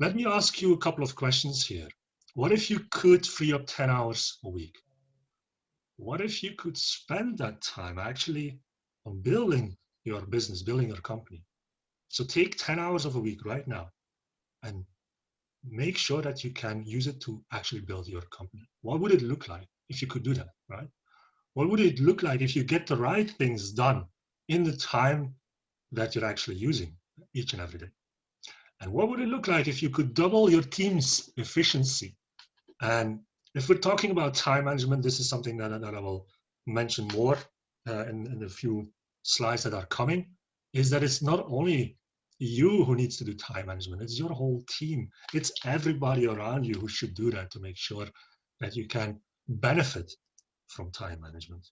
Let me ask you a couple of questions here. What if you could free up 10 hours a week? What if you could spend that time actually on building your business, building your company? So take 10 hours of a week right now and make sure that you can use it to actually build your company. What would it look like if you could do that, right? What would it look like if you get the right things done in the time that you're actually using each and every day? And what would it look like if you could double your team's efficiency? And if we're talking about time management, this is something that I will mention more in a few slides that are coming, is that it's not only you who needs to do time management, it's your whole team. It's everybody around you who should do that to make sure that you can benefit from time management.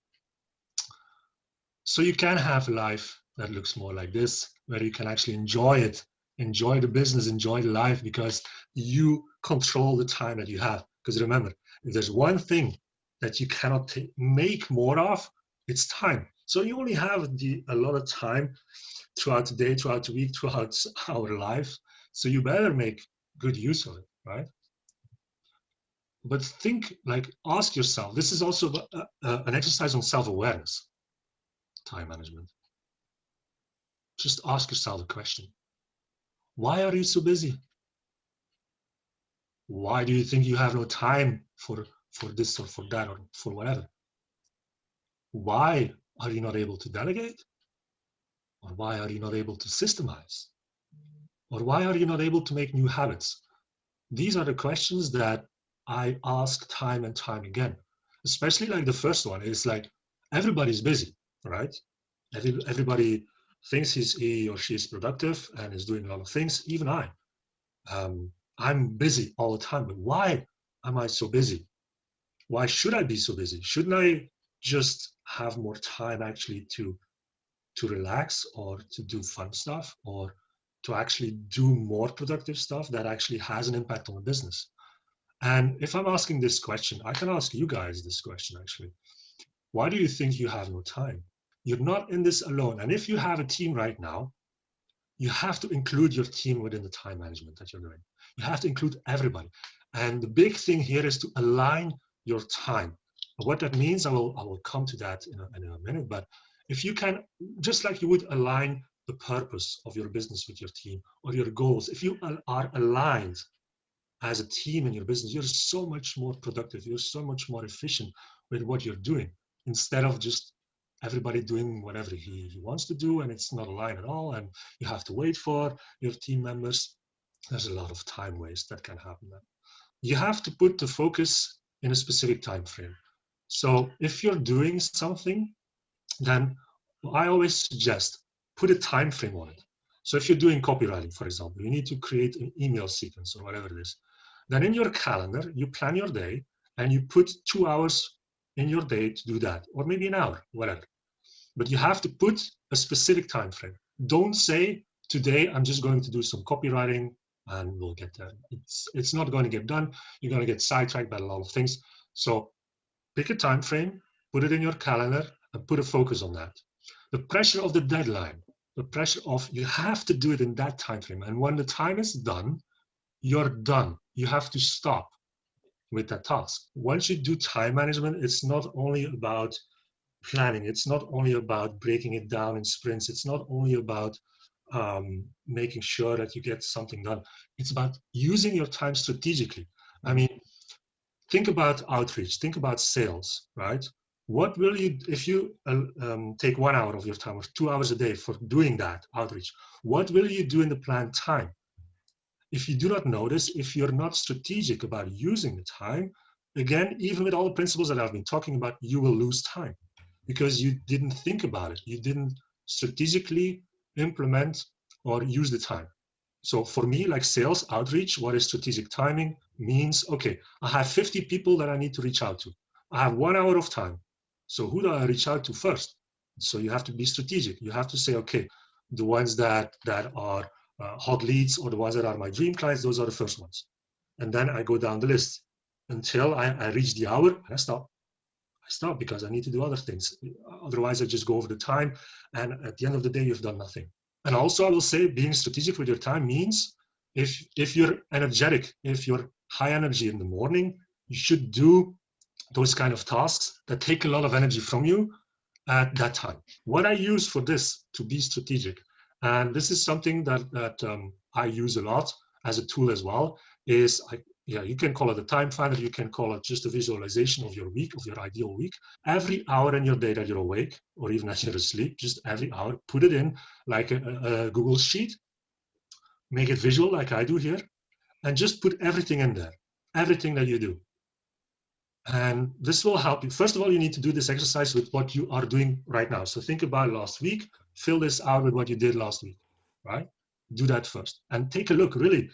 So you can have a life that looks more like this, where you can actually enjoy it, enjoy the business, enjoy the life, because you control the time that you have. Because remember, if there's one thing that you cannot make more of, it's time. So you only have a lot of time throughout the day, throughout the week, throughout our life. So you better make good use of it, right? But think, like, ask yourself, this is also an exercise on self-awareness, time management. Just ask yourself a question. Why are you so busy? Why do you think you have no time for this or for that or for whatever? Why are you not able to delegate? Or why are you not able to systemize? Or why are you not able to make new habits? These are the questions that I ask time and time again. Especially like the first one is like, everybody's busy, right? Everybody thinks he or she is productive and is doing a lot of things, even I. I'm busy all the time, but why am I so busy? Why should I be so busy? Shouldn't I just have more time actually to relax or to do fun stuff or to actually do more productive stuff that actually has an impact on the business? And if I'm asking this question, I can ask you guys this question actually. Why do you think you have no time? You're not in this alone. And if you have a team right now, you have to include your team within the time management that you're doing. You have to include everybody. And the big thing here is to align your time. What that means, I will come to that in a minute, but if you can, just like you would align the purpose of your business with your team or your goals, if you are aligned as a team in your business, you're so much more productive. You're so much more efficient with what you're doing instead of just everybody doing whatever he wants to do, and it's not aligned at all, and you have to wait for your team members. There's a lot of time waste that can happen then. You have to put the focus in a specific time frame. So if you're doing something, then I always suggest put a time frame on it. So if you're doing copywriting, for example, you need to create an email sequence or whatever it is. Then in your calendar, you plan your day and you put 2 hours in your day to do that, or maybe an hour, whatever. But you have to put a specific time frame. Don't say, today I'm just going to do some copywriting and we'll get there. It's not going to get done. You're going to get sidetracked by a lot of things. So pick a time frame, put it in your calendar, and put a focus on that. The pressure of the deadline, the pressure of you have to do it in that time frame. And when the time is done, you're done. You have to stop with that task. Once you do time management, it's not only about planning. It's not only about breaking it down in sprints. It's not only about making sure that you get something done. It's about using your time strategically. I mean, think about outreach, think about sales, right? What will you, if you take 1 hour of your time or 2 hours a day for doing that outreach, what will you do in the planned time? If you do not notice, if you're not strategic about using the time, again, even with all the principles that I've been talking about, you will lose time because you didn't think about it. You didn't strategically implement or use the time. So for me, like sales outreach, what is strategic timing means, okay, I have 50 people that I need to reach out to. I have 1 hour of time. So who do I reach out to first? So you have to be strategic. You have to say, okay, the ones that are hot leads or the ones that are my dream clients, those are the first ones. And then I go down the list until I reach the hour and I stop. I stop because I need to do other things. Otherwise, I just go over the time. And at the end of the day, you've done nothing. And also, I will say being strategic with your time means If you're energetic, if you're high energy in the morning, you should do those kind of tasks that take a lot of energy from you at that time. What I use for this to be strategic, and this is something that I use a lot as a tool as well, is you can call it a time finder, you can call it just a visualization of your week, of your ideal week. Every hour in your day that you're awake, or even as you're asleep, just every hour, put it in like a Google Sheet, make it visual like I do here, and just put everything in there, everything that you do. And this will help you. First of all, you need to do this exercise with what you are doing right now. So think about last week, fill this out with what you did last week, right? Do that first and take a look, really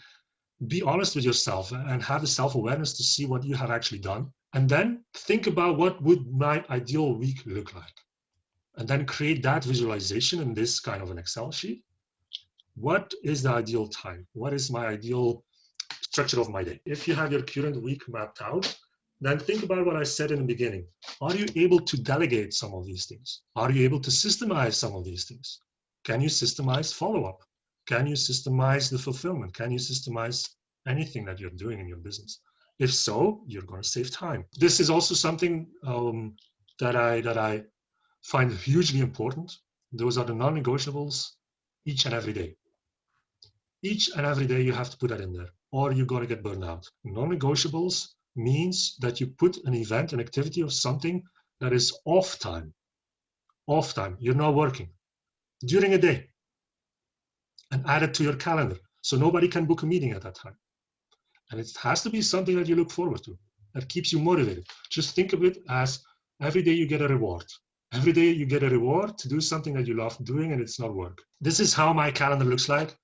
be honest with yourself and have the self-awareness to see what you have actually done. And then think about what would my ideal week look like. And then create that visualization in this kind of an Excel sheet. What is the ideal time? What is my ideal structure of my day? If you have your current week mapped out, then think about what I said in the beginning. Are you able to delegate some of these things? Are you able to systemize some of these things? Can you systemize follow-up? Can you systemize the fulfillment? Can you systemize anything that you're doing in your business? If so, you're going to save time. This is also something that I find hugely important. Those are the non-negotiables each and every day. Each and every day you have to put that in there, or you're going to get burned out. Non-negotiables means that you put an event, an activity, or something that is off time. Off time. You're not working during a day, and add it to your calendar so nobody can book a meeting at that time. And it has to be something that you look forward to, that keeps you motivated. Just think of it as every day you get a reward. Every day you get a reward to do something that you love doing and it's not work. This is how my calendar looks like.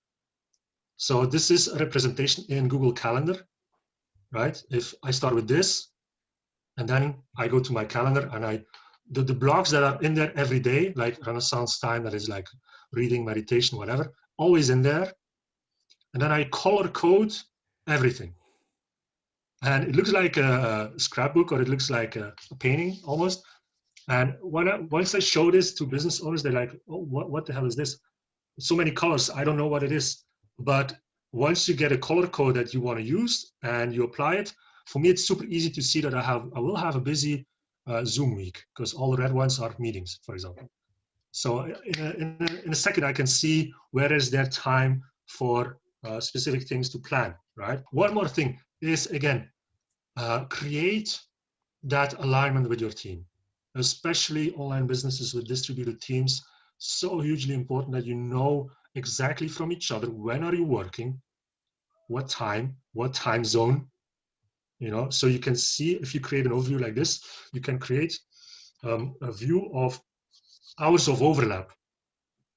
So this is a representation in Google Calendar, right? If I start with this, and then I go to my calendar and the blocks that are in there every day, like Renaissance time, that is like reading, meditation, whatever, always in there. And then I color code everything. And it looks like a scrapbook, or it looks like a painting almost. And once I show this to business owners, they're like, oh, what the hell is this? So many colors, I don't know what it is. But once you get a color code that you want to use and you apply it, for me, it's super easy to see that I will have a busy Zoom week, because all the red ones are meetings, for example. So in a second, I can see where is there time for specific things to plan, right? One more thing is, again, create that alignment with your team, especially online businesses with distributed teams. So hugely important that you know exactly from each other, when are you working, what time zone, so you can see. If you create an overview like this, you can create a view of hours of overlap.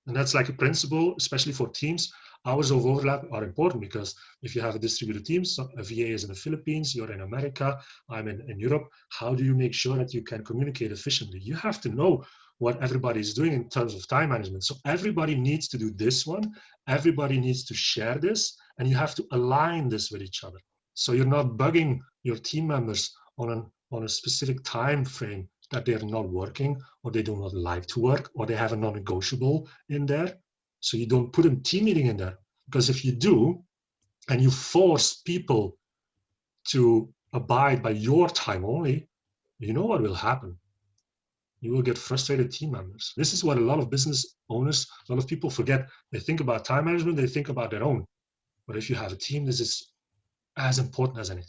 And that's like a principle, especially for teams. Hours of overlap are important, because if you have a distributed team, so a VA is in the Philippines, you're in America, I'm in Europe, how do you make sure that you can communicate efficiently? You have to know what everybody is doing in terms of time management. So everybody needs to do this one, everybody needs to share this, and you have to align this with each other. So you're not bugging your team members on a specific time frame that they're not working, or they do not like to work, or they have a non-negotiable in there. So you don't put a team meeting in there, because if you do, and you force people to abide by your time only, you know what will happen? You will get frustrated team members. This is what a lot of business owners, a lot of people forget. They think about time management, they think about their own. But if you have a team, this is as important as anything.